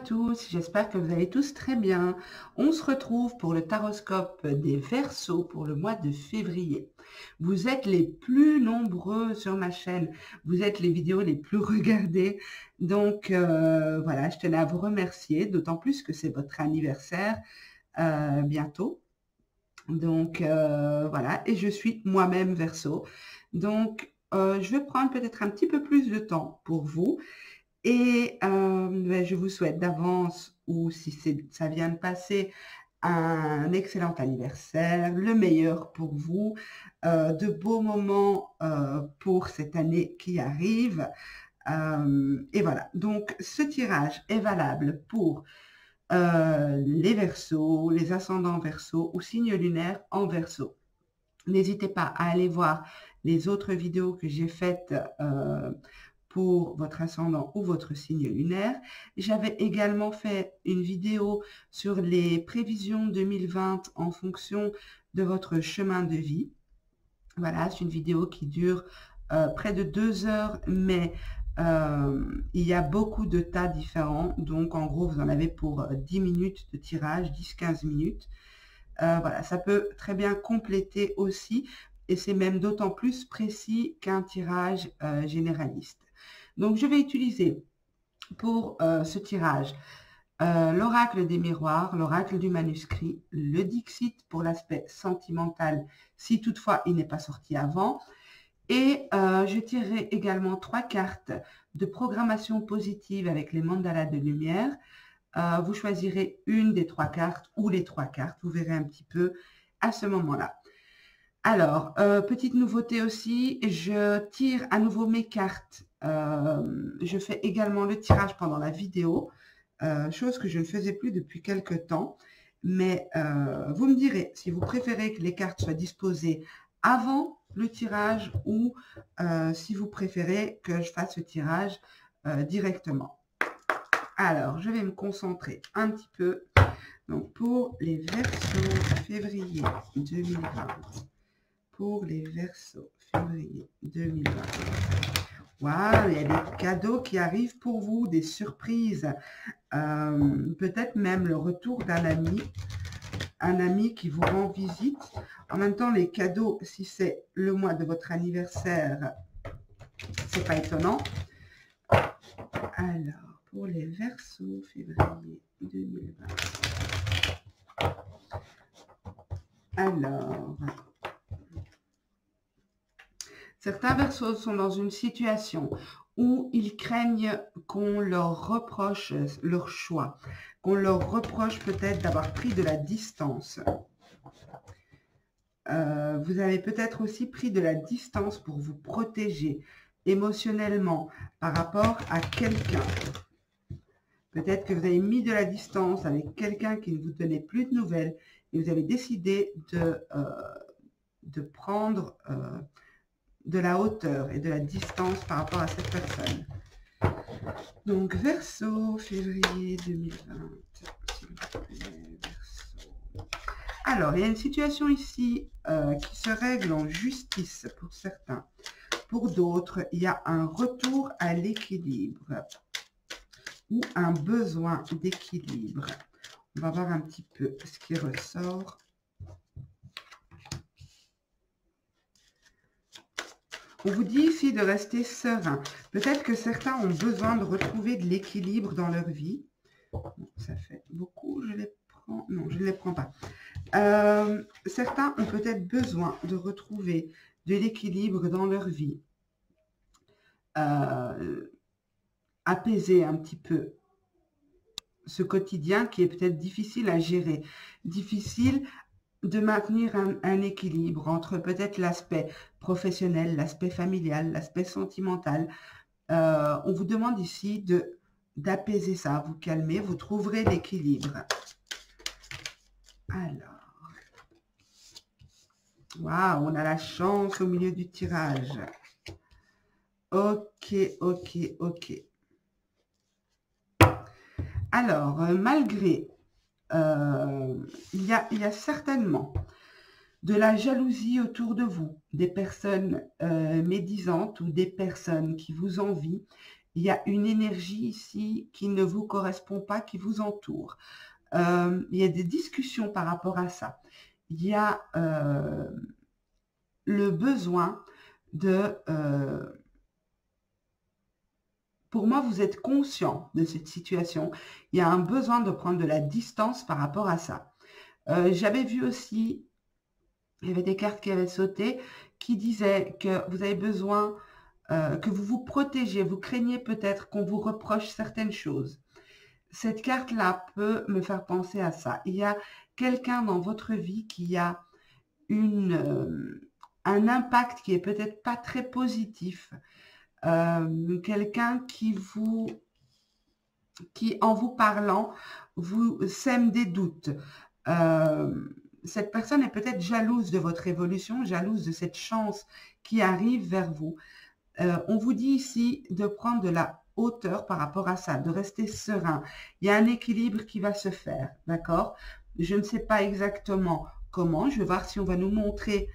tous, j'espère que vous allez tous très bien. On se retrouve pour le taroscope des Verseaux pour le mois de février. Vous êtes les plus nombreux sur ma chaîne, vous êtes les vidéos les plus regardées. Donc voilà, je tenais à vous remercier, d'autant plus que c'est votre anniversaire bientôt. Donc voilà, et je suis moi-même Verseau. Donc je vais prendre peut-être un petit peu plus de temps pour vous. Et je vous souhaite d'avance, ou si ça vient de passer, un excellent anniversaire, le meilleur pour vous, de beaux moments pour cette année qui arrive. Et voilà, donc ce tirage est valable pour les Verseaux, les ascendants Verseaux ou signes lunaires en Verseau. N'hésitez pas à aller voir les autres vidéos que j'ai faites pour votre ascendant ou votre signe lunaire. J'avais également fait une vidéo sur les prévisions 2020 en fonction de votre chemin de vie. Voilà, c'est une vidéo qui dure près de 2 heures, mais il y a beaucoup de tas différents. Donc, en gros, vous en avez pour 10 minutes de tirage, 10-15 minutes. Voilà, ça peut très bien compléter aussi, et c'est même d'autant plus précis qu'un tirage généraliste. Donc, je vais utiliser pour ce tirage l'oracle des miroirs, l'oracle du manuscrit, le Dixit pour l'aspect sentimental, si toutefois il n'est pas sorti avant. Et je tirerai également 3 cartes de programmation positive avec les mandalas de lumière. Vous choisirez une des 3 cartes ou les 3 cartes, vous verrez un petit peu à ce moment-là. Alors, petite nouveauté aussi, je tire à nouveau mes cartes. Je fais également le tirage pendant la vidéo, chose que je ne faisais plus depuis quelques temps. Mais vous me direz si vous préférez que les cartes soient disposées avant le tirage ou si vous préférez que je fasse le tirage directement. Alors, je vais me concentrer un petit peu. Donc, pour les Verseaux février 2020. Pour les Verseaux février 2020. Waouh, il y a des cadeaux qui arrivent pour vous, des surprises. Peut-être même le retour d'un ami qui vous rend visite. En même temps, les cadeaux, si c'est le mois de votre anniversaire, c'est pas étonnant. Alors, pour les Verseaux février 2020. Alors, certains Verseaux sont dans une situation où ils craignent qu'on leur reproche leur choix, qu'on leur reproche peut-être d'avoir pris de la distance. Vous avez peut-être aussi pris de la distance pour vous protéger émotionnellement par rapport à quelqu'un. Peut-être que vous avez mis de la distance avec quelqu'un qui ne vous donnait plus de nouvelles et vous avez décidé de prendre de la hauteur et de la distance par rapport à cette personne. Donc, Verseau, février 2020. S'il vous plaît, Verseau. Alors, il y a une situation ici qui se règle en justice pour certains. Pour d'autres, il y a un retour à l'équilibre ou un besoin d'équilibre. On va voir un petit peu ce qui ressort. On vous dit ici de rester serein. Peut-être que certains ont besoin de retrouver de l'équilibre dans leur vie. Bon, ça fait beaucoup, je les prends. Non, je ne les prends pas. Certains ont peut-être besoin de retrouver de l'équilibre dans leur vie. Apaiser un petit peu ce quotidien qui est peut-être difficile à gérer. Difficile de maintenir un équilibre entre peut-être l'aspect professionnel, l'aspect familial, l'aspect sentimental. On vous demande ici d'apaiser ça, vous calmer, vous trouverez l'équilibre. Alors, waouh, on a la chance au milieu du tirage. Ok, ok, ok. Alors, malgré, il y a certainement de la jalousie autour de vous, des personnes médisantes ou des personnes qui vous envient il y a une énergie ici qui ne vous correspond pas, qui vous entoure. Il y a des discussions par rapport à ça. Il y a le besoin de... pour moi, vous êtes conscient de cette situation. Il y a un besoin de prendre de la distance par rapport à ça. J'avais vu aussi, il y avait des cartes qui avaient sauté, qui disaient que vous avez besoin, que vous vous protégez, vous craignez peut-être qu'on vous reproche certaines choses. Cette carte-là peut me faire penser à ça. Il y a quelqu'un dans votre vie qui a un impact qui est peut-être pas très positif. Quelqu'un qui, en vous parlant, vous sème des doutes. Cette personne est peut-être jalouse de votre évolution, jalouse de cette chance qui arrive vers vous. On vous dit ici de prendre de la hauteur par rapport à ça, de rester serein. Il y a un équilibre qui va se faire, d'accord? Je ne sais pas exactement comment. Je vais voir si on va nous montrer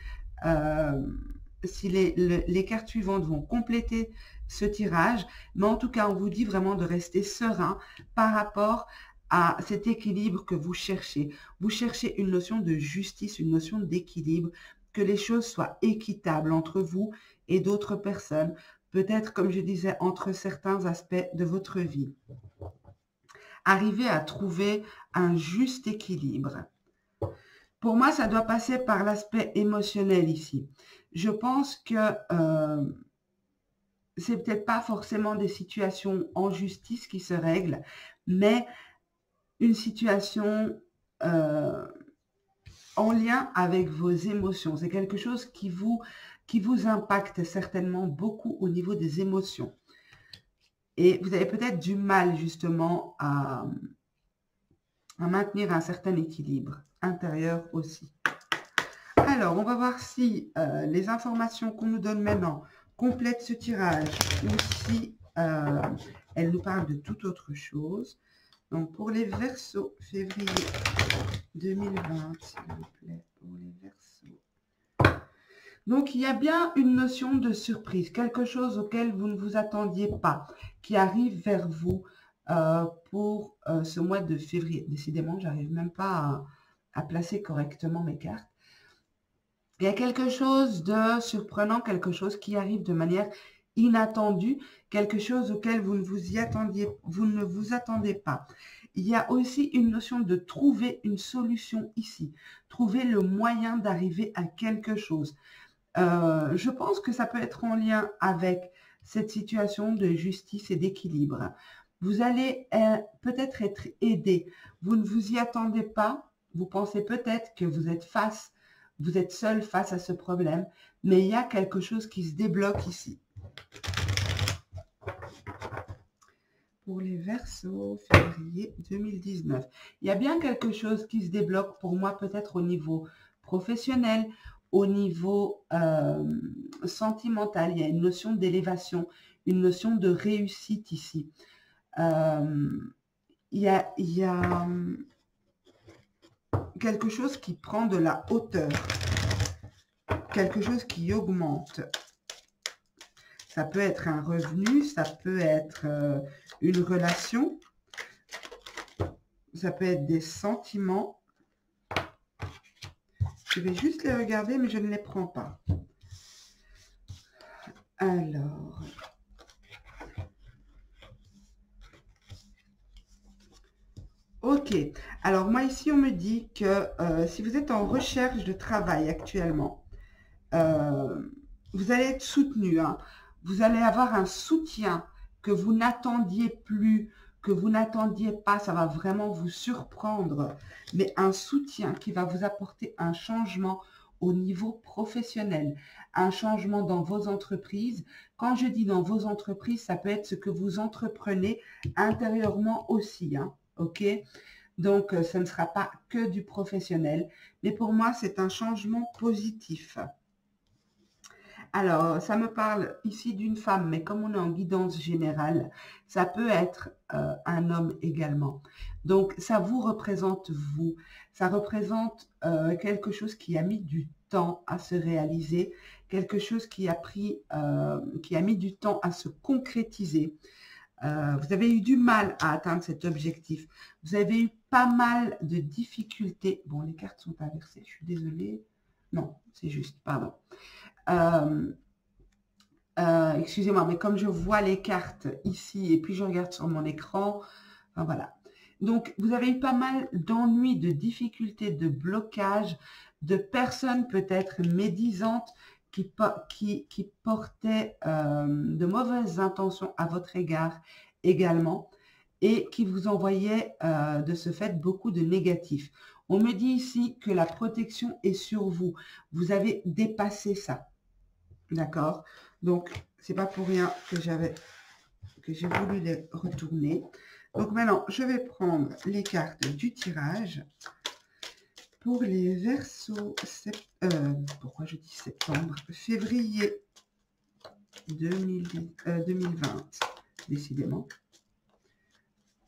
si les cartes suivantes vont compléter ce tirage. Mais en tout cas, on vous dit vraiment de rester serein par rapport à cet équilibre que vous cherchez. Vous cherchez une notion de justice, une notion d'équilibre, que les choses soient équitables entre vous et d'autres personnes, peut-être, comme je disais, entre certains aspects de votre vie. Arriver à trouver un juste équilibre. Pour moi, ça doit passer par l'aspect émotionnel ici. Je pense que c'est peut-être pas forcément des situations en justice qui se règlent, mais une situation en lien avec vos émotions. C'est quelque chose qui vous impacte certainement beaucoup au niveau des émotions. Et vous avez peut-être du mal justement à maintenir un certain équilibre intérieur aussi. Alors, on va voir si les informations qu'on nous donne maintenant complètent ce tirage ou si elles nous parlent de toute autre chose. Donc, pour les Verseaux, février 2020, s'il vous plaît, pour les Verseaux. Donc, il y a bien une notion de surprise, quelque chose auquel vous ne vous attendiez pas, qui arrive vers vous pour ce mois de février. Décidément, j'arrive même pas à placer correctement mes cartes. Il y a quelque chose de surprenant, quelque chose qui arrive de manière inattendue, quelque chose auquel vous ne vous attendez pas. Il y a aussi une notion de trouver une solution ici, trouver le moyen d'arriver à quelque chose. Je pense que ça peut être en lien avec cette situation de justice et d'équilibre. Vous allez peut-être être aidé. Vous ne vous y attendez pas. Vous pensez peut-être que vous êtes seul face à ce problème, mais il y a quelque chose qui se débloque ici. Pour les Verseaux, février 2019. Il y a bien quelque chose qui se débloque pour moi, peut-être au niveau professionnel, au niveau sentimental. Il y a une notion d'élévation, une notion de réussite ici. Il y a quelque chose qui prend de la hauteur, quelque chose qui augmente. Ça peut être un revenu, ça peut être une relation, ça peut être des sentiments. Je vais juste les regarder, mais je ne les prends pas. Alors... Ok, alors moi ici on me dit que si vous êtes en recherche de travail actuellement, vous allez être soutenu, hein. Vous allez avoir un soutien que vous n'attendiez plus, que vous n'attendiez pas, ça va vraiment vous surprendre, mais un soutien qui va vous apporter un changement au niveau professionnel, un changement dans vos entreprises. Quand je dis dans vos entreprises, ça peut être ce que vous entreprenez intérieurement aussi, hein. Ok, donc ce ne sera pas que du professionnel, mais pour moi c'est un changement positif. Alors ça me parle ici d'une femme, mais comme on est en guidance générale, ça peut être un homme également. Donc ça vous représente vous, ça représente quelque chose qui a mis du temps à se réaliser, quelque chose qui a mis du temps à se concrétiser. Vous avez eu du mal à atteindre cet objectif. Vous avez eu pas mal de difficultés. Bon, les cartes sont inversées, je suis désolée. Non, c'est juste, pardon. Excusez-moi, mais comme je vois les cartes ici et puis je regarde sur mon écran, enfin, voilà. Donc, vous avez eu pas mal d'ennuis, de difficultés, de blocages, de personnes peut-être médisantes qui portaient de mauvaises intentions à votre égard également et qui vous envoyaient de ce fait beaucoup de négatifs. On me dit ici que la protection est sur vous. Vous avez dépassé ça. D'accord? Donc, c'est pas pour rien que j'ai voulu les retourner. Donc maintenant, je vais prendre les cartes du tirage pour les Verseaux, pourquoi je dis septembre, février 2020, décidément.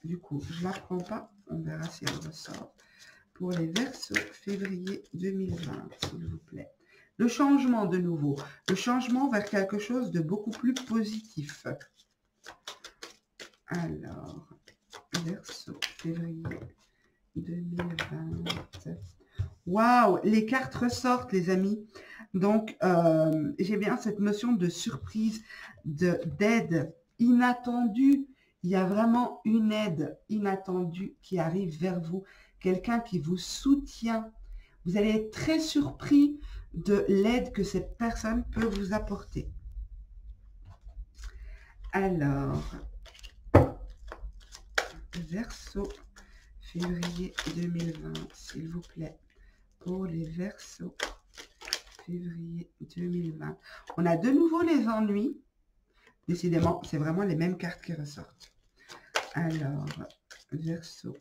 Du coup, je la prends pas, on verra si elle ressort. Pour les Verseaux, février 2020, s'il vous plaît. Le changement de nouveau, le changement vers quelque chose de beaucoup plus positif. Alors, Verseau, février 2020. Waouh, les cartes ressortent, les amis. Donc, j'ai bien cette notion de surprise, d'aide inattendue. Il y a vraiment une aide inattendue qui arrive vers vous. Quelqu'un qui vous soutient. Vous allez être très surpris de l'aide que cette personne peut vous apporter. Alors, Verseau, février 2020, s'il vous plaît. Pour les Verseaux, février 2020. On a de nouveau les ennuis. Décidément, c'est vraiment les mêmes cartes qui ressortent. Alors, Verseau,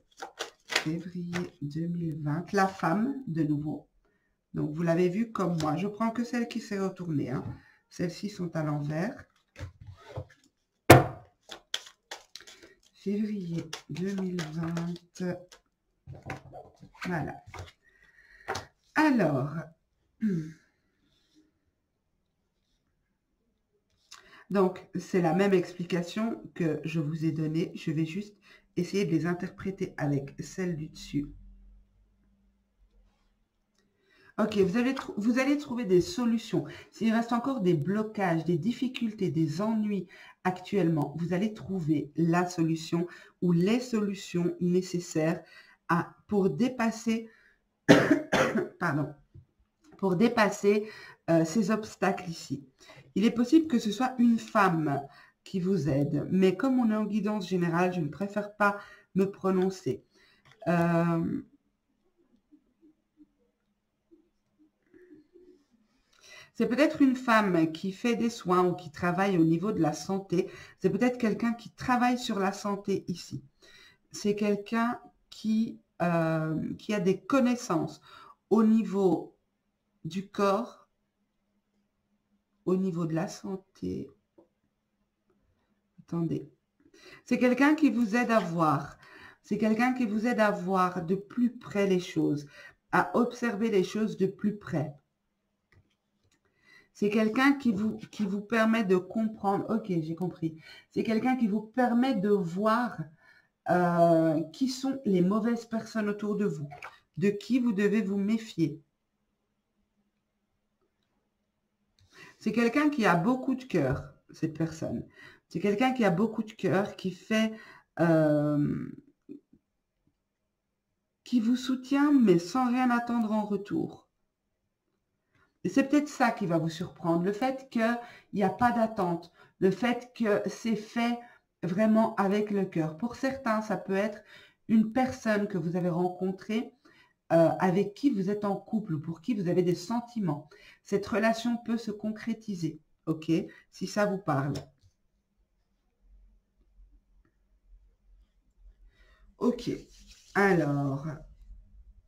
février 2020. La femme, de nouveau. Donc, vous l'avez vu comme moi. Je prends que celle qui s'est retournée. Hein. Celles-ci sont à l'envers. Février 2020. Voilà. Alors, donc, c'est la même explication que je vous ai donnée. Je vais juste essayer de les interpréter avec celle du dessus. Ok, vous allez trouver des solutions. S'il reste encore des blocages, des difficultés, des ennuis actuellement, vous allez trouver la solution ou les solutions nécessaires pour dépasser, pardon, pour dépasser ces obstacles ici. Il est possible que ce soit une femme qui vous aide, mais comme on est en guidance générale, je ne préfère pas me prononcer. C'est peut-être une femme qui fait des soins ou qui travaille au niveau de la santé. C'est peut-être quelqu'un qui travaille sur la santé ici. C'est quelqu'un qui a des connaissances au niveau du corps, au niveau de la santé. Attendez. C'est quelqu'un qui vous aide à voir. C'est quelqu'un qui vous aide à voir de plus près les choses, à observer les choses de plus près. C'est quelqu'un qui vous permet de comprendre. Ok, j'ai compris. C'est quelqu'un qui vous permet de voir qui sont les mauvaises personnes autour de vous, de qui vous devez vous méfier. C'est quelqu'un qui a beaucoup de cœur, cette personne. C'est quelqu'un qui a beaucoup de cœur, qui fait... qui vous soutient, mais sans rien attendre en retour. Et c'est peut-être ça qui va vous surprendre, le fait qu'il n'y a pas d'attente, le fait que c'est fait vraiment avec le cœur. Pour certains, ça peut être une personne que vous avez rencontrée, avec qui vous êtes en couple ou pour qui vous avez des sentiments. Cette relation peut se concrétiser, ok, si ça vous parle. Ok, alors...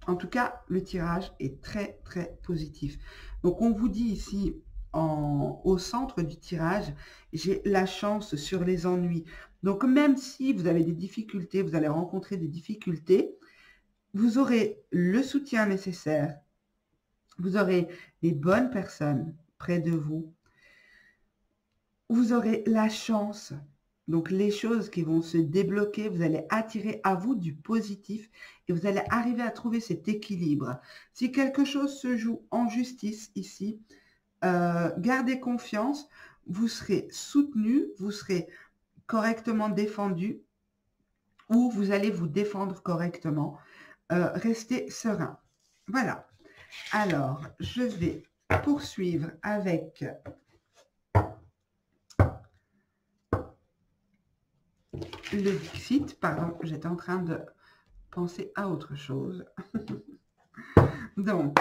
En tout cas, le tirage est très, très positif. Donc, on vous dit ici, au centre du tirage, j'ai la chance sur les ennuis. Donc, même si vous avez des difficultés, vous allez rencontrer des difficultés, vous aurez le soutien nécessaire. Vous aurez les bonnes personnes près de vous. Vous aurez la chance Donc, les choses qui vont se débloquer, vous allez attirer à vous du positif et vous allez arriver à trouver cet équilibre. Si quelque chose se joue en justice ici, gardez confiance, vous serez soutenu, vous serez correctement défendu ou vous allez vous défendre correctement. Restez serein. Voilà. Alors, je vais poursuivre avec le Dixit. Pardon, j'étais en train de penser à autre chose. Donc,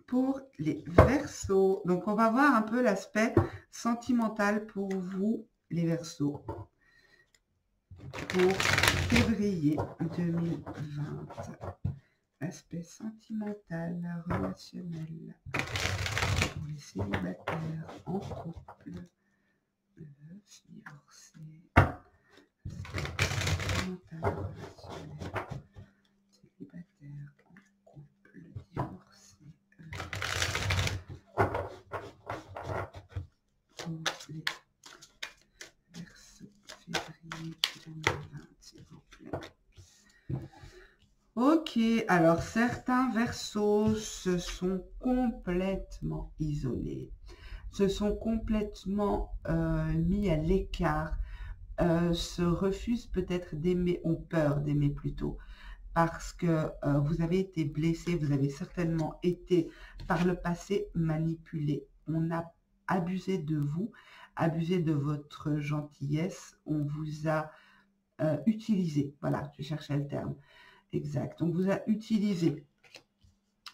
pour les Verseaux, donc on va voir un peu l'aspect sentimental pour vous, les Verseaux, pour février 2020. Aspect sentimental, relationnel, pour les célibataires, en couple, veufs, divorcés, sentimental, relationnel, célibataire, en couple, divorcé, pour les Verseaux, février 2020, s'il vous plaît. Ok, alors certains Verseaux se sont complètement isolés, se sont complètement mis à l'écart, se refusent peut-être d'aimer, ont peur d'aimer plutôt, parce que vous avez été blessé, vous avez certainement été par le passé manipulé. On a abusé de vous, abusé de votre gentillesse, on vous a utilisé, voilà, je cherchais le terme. Exact. On vous a utilisé.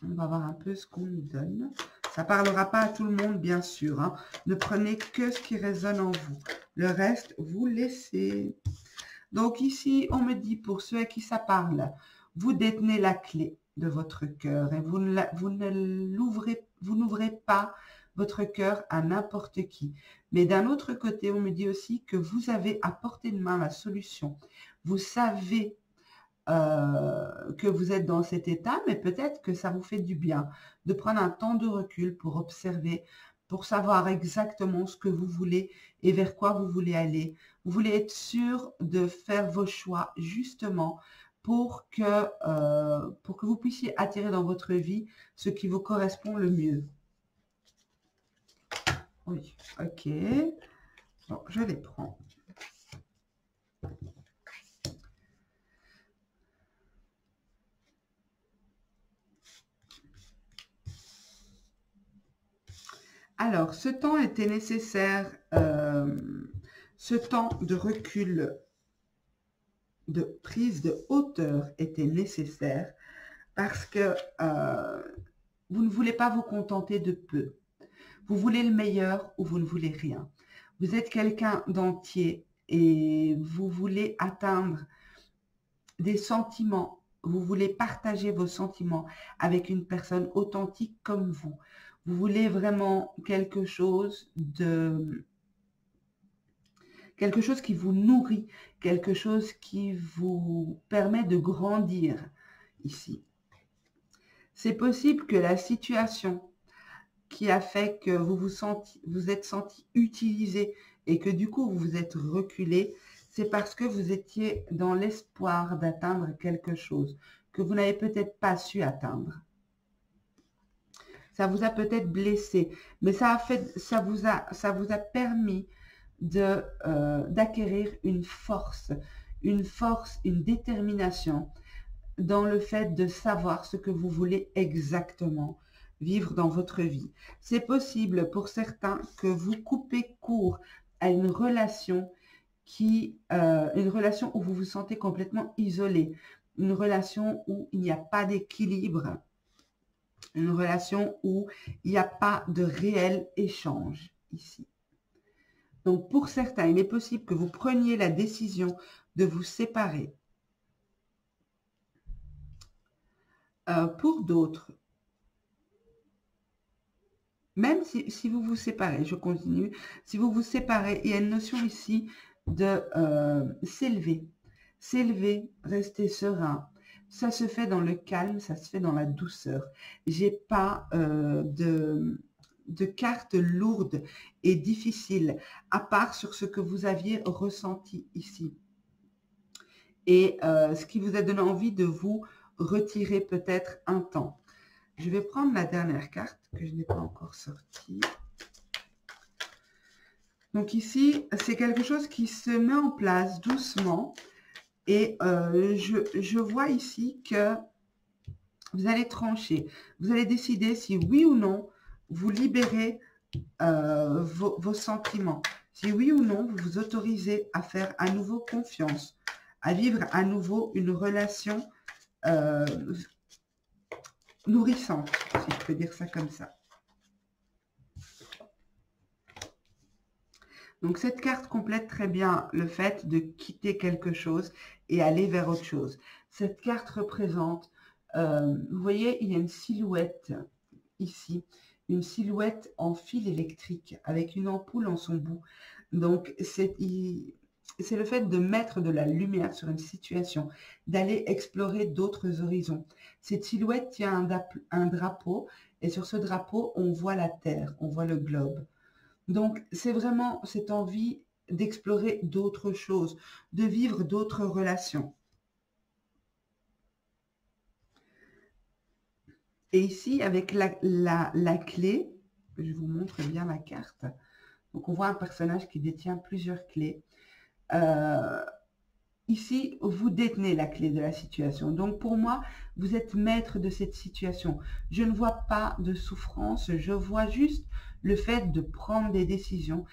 On va voir un peu ce qu'on nous donne. Ça ne parlera pas à tout le monde, bien sûr. Hein. Ne prenez que ce qui résonne en vous. Le reste, vous laissez. Donc ici, on me dit, pour ceux à qui ça parle, vous détenez la clé de votre cœur et vous n'ouvrez pas votre cœur à n'importe qui. Mais d'un autre côté, on me dit aussi que vous avez à portée de main la solution. Vous savez que vous êtes dans cet état, mais peut-être que ça vous fait du bien de prendre un temps de recul pour observer, pour savoir exactement ce que vous voulez et vers quoi vous voulez aller. Vous voulez être sûr de faire vos choix justement pour que vous puissiez attirer dans votre vie ce qui vous correspond le mieux. Oui, ok. Bon, je les prends. Alors, ce temps était nécessaire, ce temps de recul, de prise de hauteur était nécessaire parce que vous ne voulez pas vous contenter de peu. Vous voulez le meilleur ou vous ne voulez rien. Vous êtes quelqu'un d'entier et vous voulez atteindre des sentiments. Vous voulez partager vos sentiments avec une personne authentique comme vous. Vous voulez vraiment quelque chose qui vous nourrit, quelque chose qui vous permet de grandir ici. C'est possible que la situation qui a fait que vous êtes senti utilisé et que du coup vous vous êtes reculé, c'est parce que vous étiez dans l'espoir d'atteindre quelque chose que vous n'avez peut-être pas su atteindre. Ça vous a peut-être blessé, mais ça vous a permis d'acquérir une force, une détermination dans le fait de savoir ce que vous voulez exactement vivre dans votre vie. C'est possible pour certains que vous coupez court à une relation où vous vous sentez complètement isolé, une relation où il n'y a pas d'équilibre, une relation où il n'y a pas de réel échange ici. Donc pour certains, il est possible que vous preniez la décision de vous séparer. Pour d'autres, même si vous vous séparez, je continue, si vous vous séparez, il y a une notion ici de s'élever. S'élever, rester serein. Ça se fait dans le calme, ça se fait dans la douceur. J'ai pas de cartes lourdes et difficiles, à part sur ce que vous aviez ressenti ici. Et ce qui vous a donné envie de vous retirer peut-être un temps. Je vais prendre la dernière carte que je n'ai pas encore sortie. Donc ici, c'est quelque chose qui se met en place doucement. Et je vois ici que vous allez trancher. Vous allez décider si oui ou non, vous libérez vos sentiments. Si oui ou non, vous vous autorisez à faire à nouveau confiance, à vivre à nouveau une relation nourrissante, si je peux dire ça comme ça. Donc, cette carte complète très bien le fait de quitter quelque chose et aller vers autre chose. Cette carte représente, vous voyez, il y a une silhouette ici, une silhouette en fil électrique avec une ampoule en son bout. Donc, c'est le fait de mettre de la lumière sur une situation, d'aller explorer d'autres horizons. Cette silhouette tient un drapeau et sur ce drapeau, on voit la Terre, on voit le globe. Donc, c'est vraiment cette envie d'explorer d'autres choses, de vivre d'autres relations. Et ici, avec la clé, je vous montre bien la carte. Donc, on voit un personnage qui détient plusieurs clés. Ici, vous détenez la clé de la situation. Donc, pour moi, vous êtes maître de cette situation. Je ne vois pas de souffrance, je vois juste le fait de prendre des décisions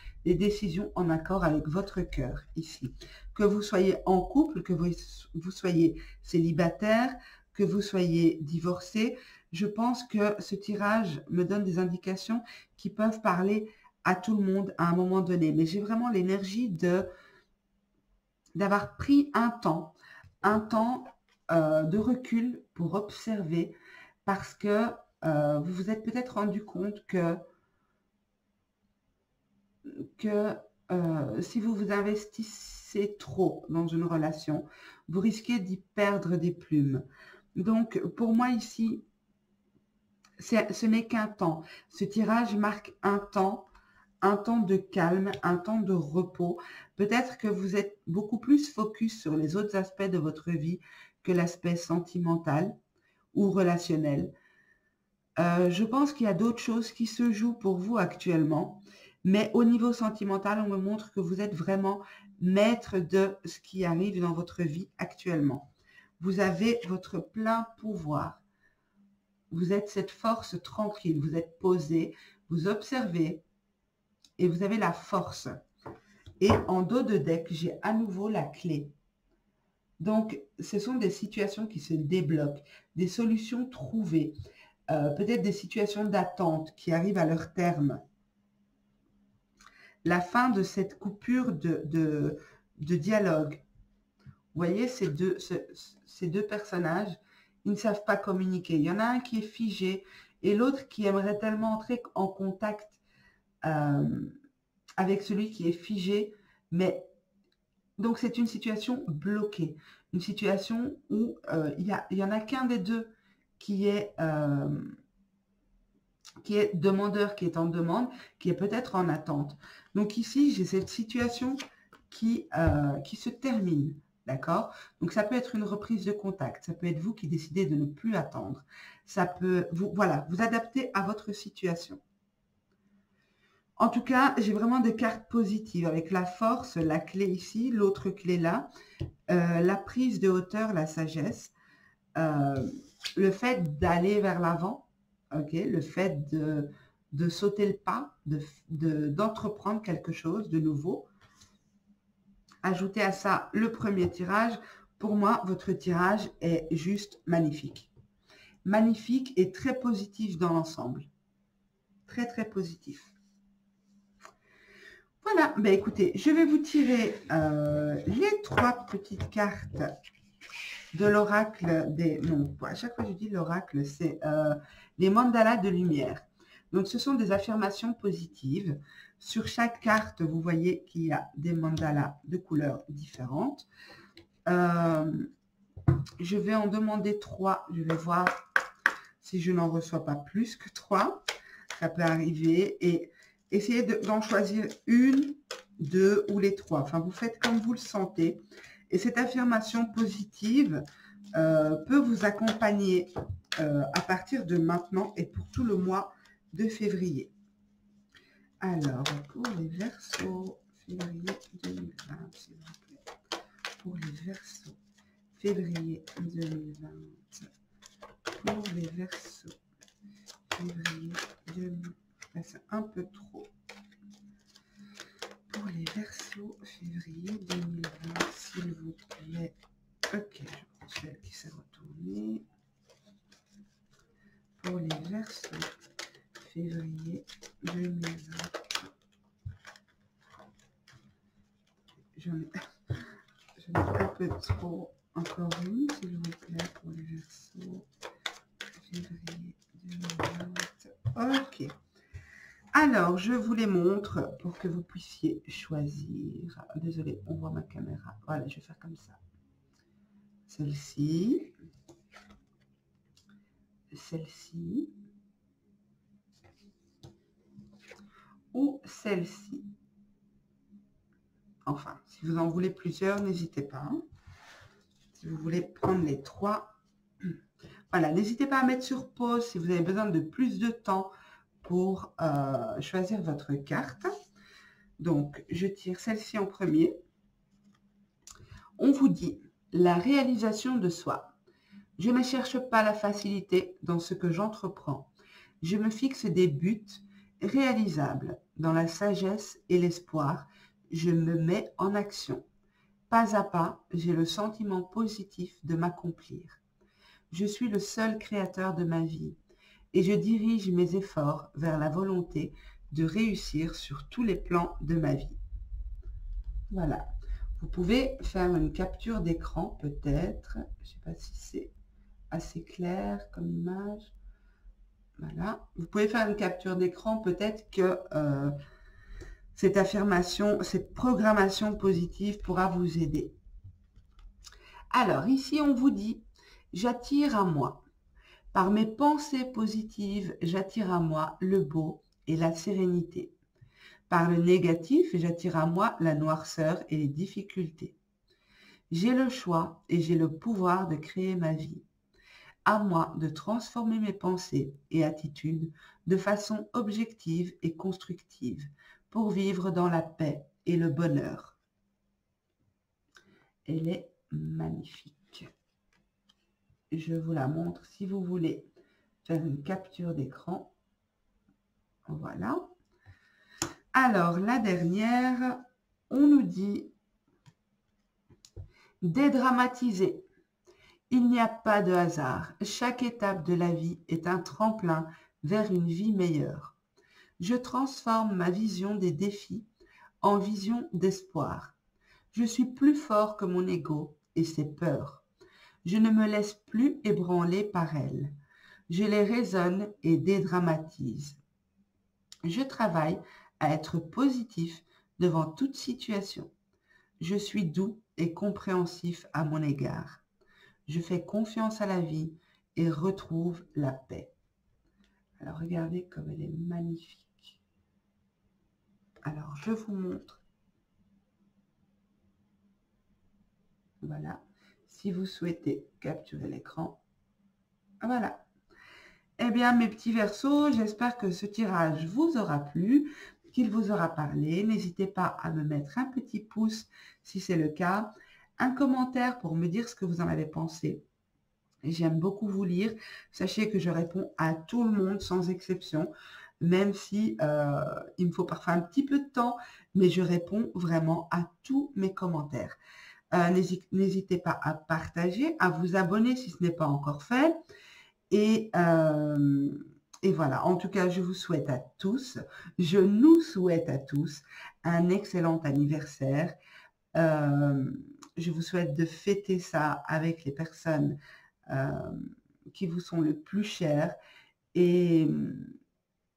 en accord avec votre cœur ici. Que vous soyez en couple, que vous soyez célibataire, que vous soyez divorcé, je pense que ce tirage me donne des indications qui peuvent parler à tout le monde à un moment donné. Mais j'ai vraiment l'énergie d'avoir pris un temps de recul pour observer, parce que vous vous êtes peut-être rendu compte que si vous vous investissez trop dans une relation, vous risquez d'y perdre des plumes. Donc, pour moi ici, ce n'est qu'un temps. Ce tirage marque un temps de calme, un temps de repos. Peut-être que vous êtes beaucoup plus focus sur les autres aspects de votre vie que l'aspect sentimental ou relationnel. Je pense qu'il y a d'autres choses qui se jouent pour vous actuellement, mais au niveau sentimental, on me montre que vous êtes vraiment maître de ce qui arrive dans votre vie actuellement. Vous avez votre plein pouvoir. Vous êtes cette force tranquille, vous êtes posé, vous observez et vous avez la force. Et en dos de deck, j'ai à nouveau la clé. Donc, ce sont des situations qui se débloquent, des solutions trouvées, peut-être des situations d'attente qui arrivent à leur terme. La fin de cette coupure de dialogue. Vous voyez, ces deux personnages, ils ne savent pas communiquer. Il y en a un qui est figé et l'autre qui aimerait tellement entrer en contact avec celui qui est figé. Mais donc, c'est une situation bloquée. Une situation où il y en a qu'un des deux qui est demandeur, qui est en demande, qui est peut-être en attente. Donc ici, j'ai cette situation qui se termine, d'accord? Donc ça peut être une reprise de contact, ça peut être vous qui décidez de ne plus attendre. Ça peut, voilà, vous adapter à votre situation. En tout cas, j'ai vraiment des cartes positives avec la force, la clé ici, l'autre clé là, la prise de hauteur, la sagesse, le fait d'aller vers l'avant, okay, le fait de sauter le pas, d'entreprendre quelque chose de nouveau. Ajoutez à ça le premier tirage. Pour moi, votre tirage est juste magnifique. Magnifique et très positif dans l'ensemble. Très, très positif. Voilà, ben écoutez, je vais vous tirer les 3 petites cartes de l'oracle des... Non, à chaque fois que je dis l'oracle, c'est les mandalas de lumière. Donc, ce sont des affirmations positives. Sur chaque carte, vous voyez qu'il y a des mandalas de couleurs différentes. Je vais en demander 3. Je vais voir si je n'en reçois pas plus que 3. ça peut arriver. Et essayez d'en choisir une, deux ou les trois. Enfin, vous faites comme vous le sentez. Et cette affirmation positive peut vous accompagner à partir de maintenant et pour tout le mois de février. Alors, pour les Verseaux, février 2020, s'il vous plaît. Pour les Verseaux, février 2020. Pour les Verseaux, février 2020. C'est un peu trop. Pour les Verseaux, février 2020, s'il vous plaît. Ok, je prends celle qui s'est retournée. Pour les Verseaux, février 2020. J'en ai un peu trop. Encore une, s'il vous plaît, pour les Verseaux, février 2020. Ok. Alors, je vous les montre pour que vous puissiez choisir. Désolée, on voit ma caméra. Voilà, je vais faire comme ça. Celle-ci. Celle-ci. Ou celle-ci. Enfin, si vous en voulez plusieurs, n'hésitez pas. Si vous voulez prendre les trois. Voilà, n'hésitez pas à mettre sur pause si vous avez besoin de plus de temps pour choisir votre carte. Donc, je tire celle-ci en premier. On vous dit la réalisation de soi. Je ne cherche pas la facilité dans ce que j'entreprends. Je me fixe des buts réalisables. Dans la sagesse et l'espoir, je me mets en action. Pas à pas, j'ai le sentiment positif de m'accomplir. Je suis le seul créateur de ma vie et je dirige mes efforts vers la volonté de réussir sur tous les plans de ma vie. Voilà. Vous pouvez faire une capture d'écran peut-être. Je ne sais pas si c'est assez clair comme image. Voilà. Vous pouvez faire une capture d'écran. Peut-être que cette affirmation, cette programmation positive pourra vous aider. Alors, ici, on vous dit, j'attire à moi. Par mes pensées positives, j'attire à moi le beau et la sérénité. Par le négatif, j'attire à moi la noirceur et les difficultés. J'ai le choix et j'ai le pouvoir de créer ma vie. À moi de transformer mes pensées et attitudes de façon objective et constructive pour vivre dans la paix et le bonheur. Elle est magnifique. Je vous la montre si vous voulez faire une capture d'écran. Voilà. Alors, la dernière, on nous dit dédramatiser. Il n'y a pas de hasard. Chaque étape de la vie est un tremplin vers une vie meilleure. Je transforme ma vision des défis en vision d'espoir. Je suis plus fort que mon ego et ses peurs. Je ne me laisse plus ébranler par elles. Je les raisonne et dédramatise. Je travaille à être positif devant toute situation. Je suis doux et compréhensif à mon égard. Je fais confiance à la vie et retrouve la paix. Alors, regardez comme elle est magnifique. Alors, je vous montre. Voilà. Si vous souhaitez capturer l'écran. Voilà. Eh bien, mes petits Verseaux, j'espère que ce tirage vous aura plu, qu'il vous aura parlé. N'hésitez pas à me mettre un petit pouce si c'est le cas, un commentaire pour me dire ce que vous en avez pensé. J'aime beaucoup vous lire. Sachez que je réponds à tout le monde sans exception, même si il me faut parfois un petit peu de temps, mais je réponds vraiment à tous mes commentaires. N'hésitez pas à partager, à vous abonner si ce n'est pas encore fait. Et voilà, en tout cas, je vous souhaite à tous, je nous souhaite à tous un excellent anniversaire. Je vous souhaite de fêter ça avec les personnes qui vous sont le plus chères. Et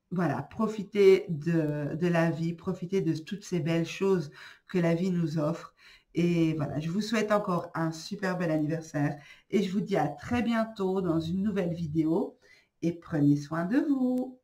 voilà, profitez de la vie, profitez de toutes ces belles choses que la vie nous offre. Et voilà, je vous souhaite encore un super bel anniversaire et je vous dis à très bientôt dans une nouvelle vidéo et prenez soin de vous.